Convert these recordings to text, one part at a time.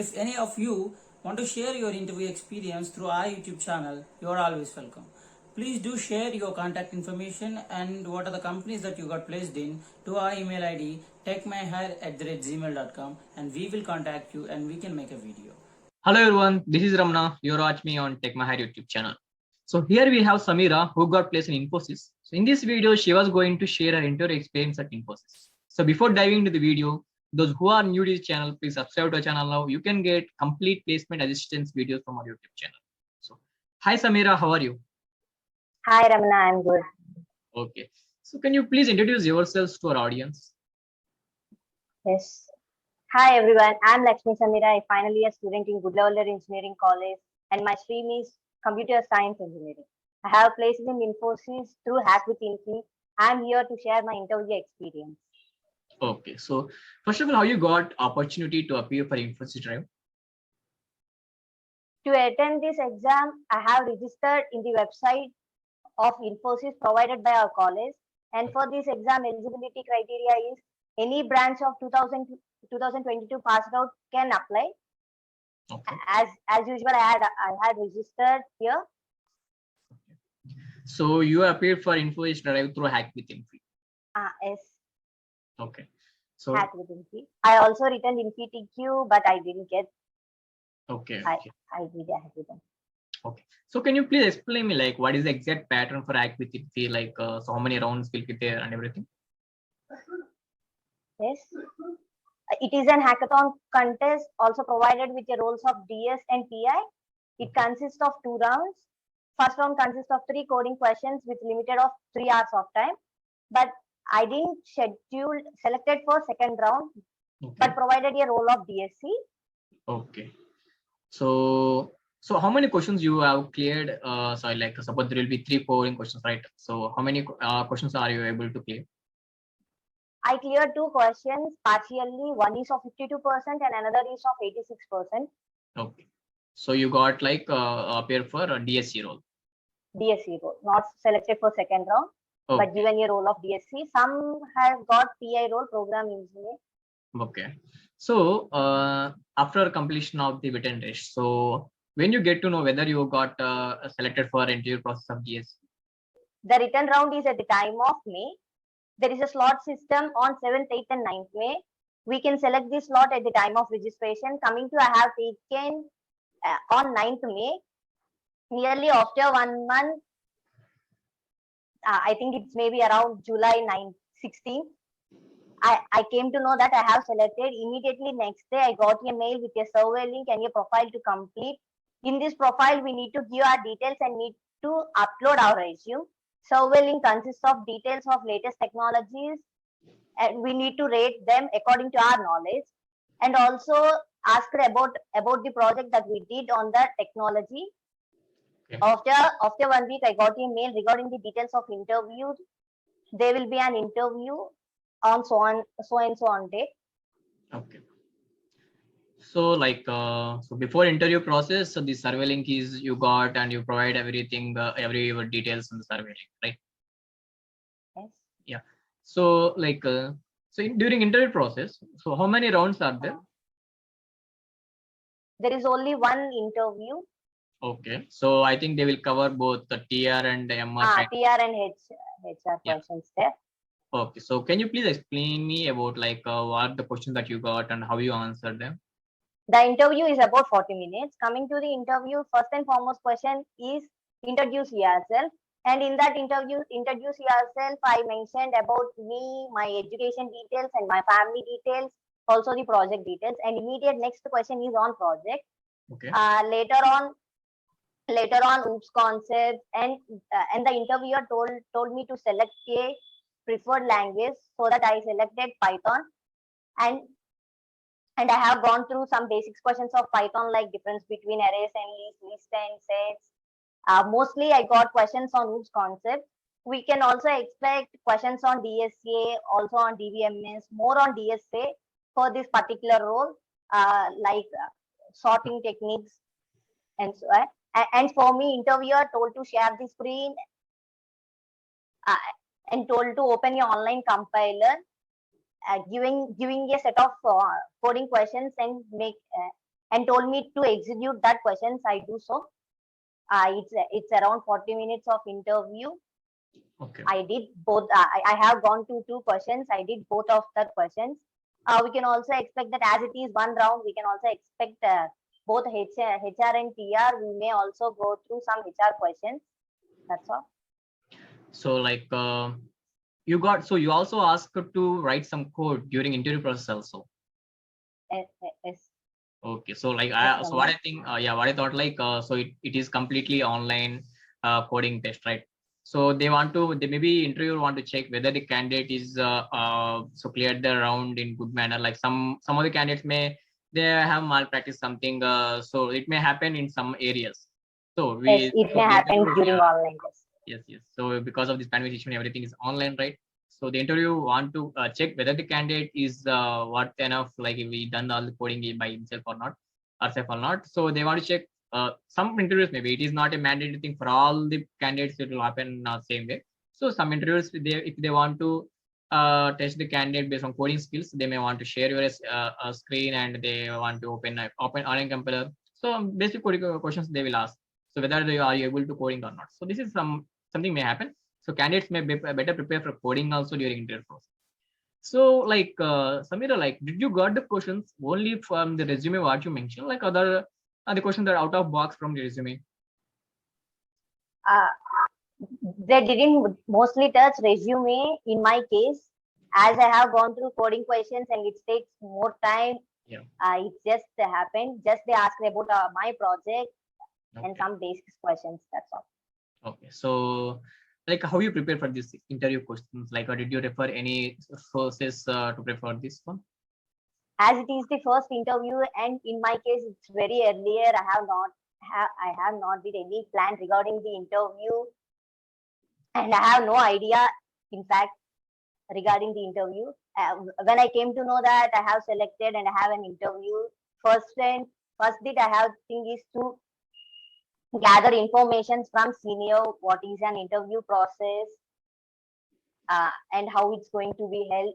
If any of you want to share your interview experience through our YouTube channel, you are always welcome. Please do share your contact information and what are the companies that you got placed in to our email ID techmyhire@gmail.com, and we will contact you and we can make a video. Hello everyone, this is Ramna. You're watching me on Tech Mahir YouTube channel. So here we have Samira who got placed in Infosys. So in this video, she was going to share her entire experience at Infosys. So before diving into the video, those who are new to this channel, please subscribe to our channel now. You can get complete placement assistance videos from our YouTube channel. So hi Samira, how are you? Hi Ramana, I'm good. Okay. So can you please introduce yourselves to our audience? Yes. Hi everyone, I'm Lakshmi Samira, a final year student in Goodlevel Engineering College, and my stream is Computer Science Engineering. I have placed in Infosys through Hack with Infy. I'm here to share my interview experience. Okay. So first of all, how you got opportunity to appear for Infosys Drive? To attend this exam, I have registered in the website of Infosys provided by our college, and for this exam eligibility criteria is any branch of 2022 passed out can apply. Okay. As usual, I had registered here. So you appeared for Infosys Drive through Hack with Infy. Yes. Okay. So Hack with Infy. I also returned InfyTQ, but I didn't get. okay. I did Hack with Infy. Okay. So can you please explain me like what is the exact pattern for Hack with Infy? Like so how many rounds will be there and everything? Yes. It is an hackathon contest also provided with the roles of DS and PI. It consists of 2 rounds. First round consists of 3 coding questions with limited of 3 hours of time. But I didn't selected for second round, but provided a role of DSC. Okay. So how many questions you have cleared? So like suppose there will be 3 coding questions, right? So how many questions are you able to clear? I cleared 2 questions partially. One is of 52% and another is of 86%. Okay. So you got like appear for a DSC role. DSC role, not selected for second round, but given a role of DSC. Some have got PI role, program engineer. Okay. So after completion of the written test, so when you get to know whether you got selected for interview process of DSC? The written round is at the time of May. There is a slot system on 7th, 8th and 9th May. We can select this slot at the time of registration. Coming to I have taken on 9th May. Nearly after 1 month, I think it's maybe around July 16th. I came to know that I have selected. Immediately next day, I got a mail with a survey link and a profile to complete. In this profile, we need to give our details and need to upload our resume. Survey link consists of details of latest technologies, and we need to rate them according to our knowledge, and also ask about the project that we did on that technology. Okay. After 1 week, I got a mail regarding the details of interviews. There will be an interview on so and so on date. Okay. So like so before interview process, so the survey link is you got and you provide everything, every details in the survey link, right? Yes. Yeah. So like during interview process, so how many rounds are there? There is only one interview. Okay. So I think they will cover both the TR and the MR. TR and HR questions there. Okay. So can you please explain me about like what the questions that you got and how you answered them? The interview is about 40 minutes. Coming to the interview, first and foremost question is introduce yourself. And in that interview, introduce yourself, I mentioned about me, my education details and my family details, also the project details. And immediate next question is on project. Okay. Later on OOPS concepts, and the interviewer told me to select a preferred language, so that I selected Python. And I have gone through some basics questions of Python, like difference between arrays and list and sets. Mostly I got questions on OOPS concept. We can also expect questions on DSA, also on DBMS, more on DSA for this particular role, like sorting techniques and so on. And for me, interviewer told to share the screen and told to open your online compiler, giving a set of coding questions and make and told me to execute that questions. I do so. It's around 40 minutes of interview. Okay. I did both. I have gone to 2 questions. I did both of the questions. We can also expect that as it is one round, we can also expect both HR and PR. We may also go through some HR questions. That's all. So like you also asked to write some code during interview process also. Yes. Okay, so like Yes, so what Ramya. I think, what I thought, like so it is completely online coding test, right? So they maybe interviewer want to check whether the candidate is so cleared the round in good manner. Like some of the candidates they have malpractice something, so it may happen in some areas. So Yes, it may the happen interview, during yeah, online test. yes. So because of this pandemic situation, everything is online, right? So the interview want to check whether the candidate is what enough, like if we done all the coding by himself or not, herself or not. So they want to check some interviews. Maybe it is not a mandatory thing for all the candidates. It will happen same way. So some interviews, if they want to test the candidate based on coding skills, they may want to share your screen and they want to open online compiler. So basic coding questions they will ask. So whether they are able to coding or not. So this is something may happen. So candidates may be better prepare for coding also during interview process. So like Samira, like did you got the questions only from the resume what you mentioned, like other the questions that are out of box from the resume? Uh, they didn't mostly touch resume in my case, as I have gone through coding questions and it takes more time. Yeah. It just happened. Just they asked about my project and Okay. some basic questions. That's all. Okay. So like how you prepare for this interview questions? Like or did you refer any sources to prepare for this one? As it is the first interview, and in my case, it's very earlier. I have not did any plan regarding the interview, and I have no idea. In fact, regarding the interview, when I came to know that I have selected and I have an interview, first bit I have think is to gather information from senior, what is an interview process, and how it's going to be held,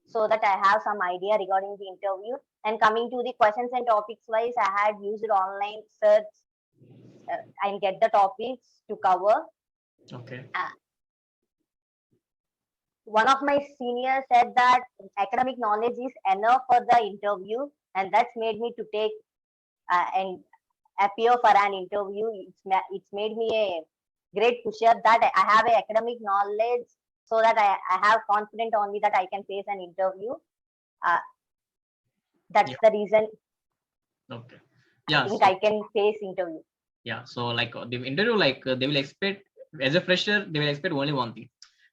so that I have some idea regarding the interview. And coming to the questions and topics wise, I had used online search and get the topics to cover. Okay. One of my seniors said that academic knowledge is enough for the interview, and that's made me to take and appear for an interview. It's made me a great pusher that I have a academic knowledge, so that I have confidence only that I can face an interview. That's Yeah. the reason Okay. I Yeah. think So I can face interview. yeah. So like the interview, like they will expect as a fresher, they will expect only one thing,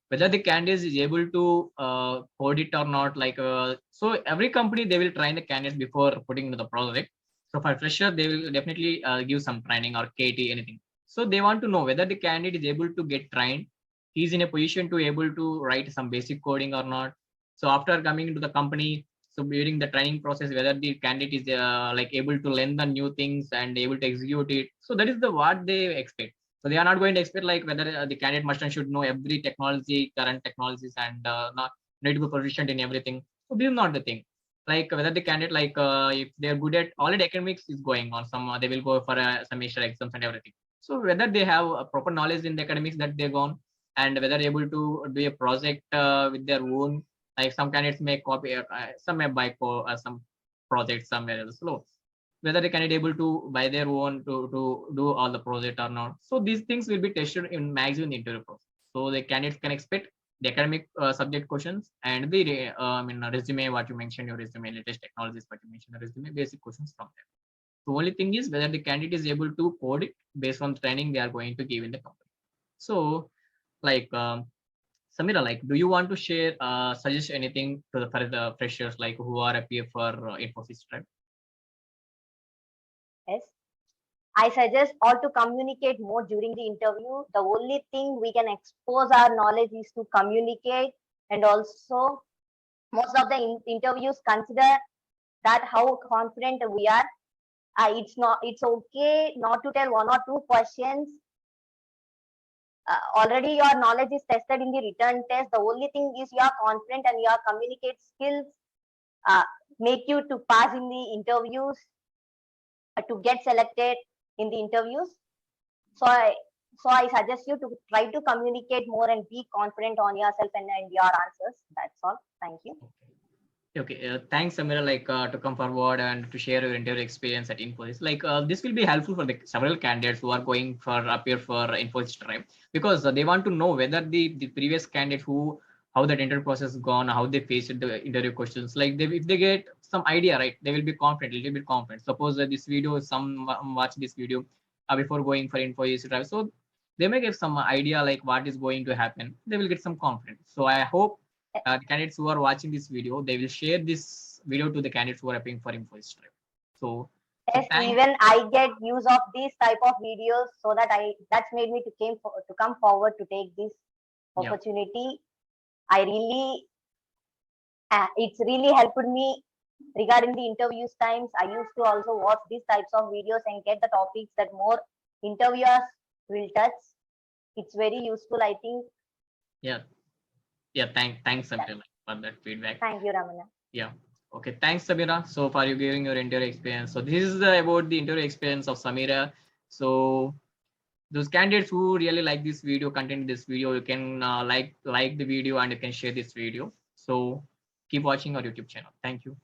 whether the candidate is able to code it or not. Like so every company they will train the candidates before putting into the project. So for fresher they will definitely give some training or KT anything. So they want to know whether the candidate is able to get trained, he's in a position to able to write some basic coding or not. So after coming into the company, so during the training process, whether the candidate is like able to learn the new things and able to execute it. So that is the what they expect. So they are not going to expect like whether the candidate must and should know every technology, current technologies, and not need to be proficient in everything. So this is not the thing. Like whether the candidate, like if they are good at already academics is going on, some they will go for semester exams and everything. So whether they have a proper knowledge in the academics that they're gone, and whether able to do a project with their own, like some candidates may copy, some may buy some projects somewhere else. So whether they can able to buy their own to do all the project or not. So these things will be tested in maximum interview process. So the candidates can expect the academic subject questions and the resume, what you mentioned, your resume, latest technologies, what you mentioned, the resume, basic questions from there. The only thing is whether the candidate is able to code it based on the training they are going to give in the company. So like Samira, like, do you want to share, suggest anything to for the freshers like who are appear for Infosys, right? Yes. I suggest all to communicate more during the interview. The only thing we can expose our knowledge is to communicate, and also most of the interviews consider that how confident we are. It's okay not to tell one or two questions. Already your knowledge is tested in the written test. The only thing is your confident and your communicate skills make you to pass in the interviews. to get selected in the interviews. So I suggest you to try to communicate more and be confident on yourself and your answers. That's all. Thank you. Okay, thanks, Samira, to come forward and to share your entire experience at Infosys. This will be helpful for the several candidates who are going for appear for Infosys Drive, because they want to know whether the previous candidate who how that interview process gone, how they faced the interview questions. Like if they get some idea, right, they will be confident, little bit confident. Suppose that this video, some watch this video before going for Infosys Drive, so they may get some idea like what is going to happen. They will get some confidence. So I hope the candidates who are watching this video, they will share this video to the candidates who are applying for Infosys Drive. So Yes, thank even I get use of these type of videos, so that's made me to come forward to take this yeah, opportunity. I really it's really helped me regarding the interviews times. I used to also watch these types of videos and get the topics that more interviewers will touch. It's very useful, I think. yeah, thanks Samira for that feedback. Thank you, Ramana. Yeah. Okay, thanks Samira. So for you giving your interview experience. So this is about the interview experience of Samira. So those candidates who really like this video, content in this video, you can like the video and you can share this video. So keep watching our YouTube channel. Thank you.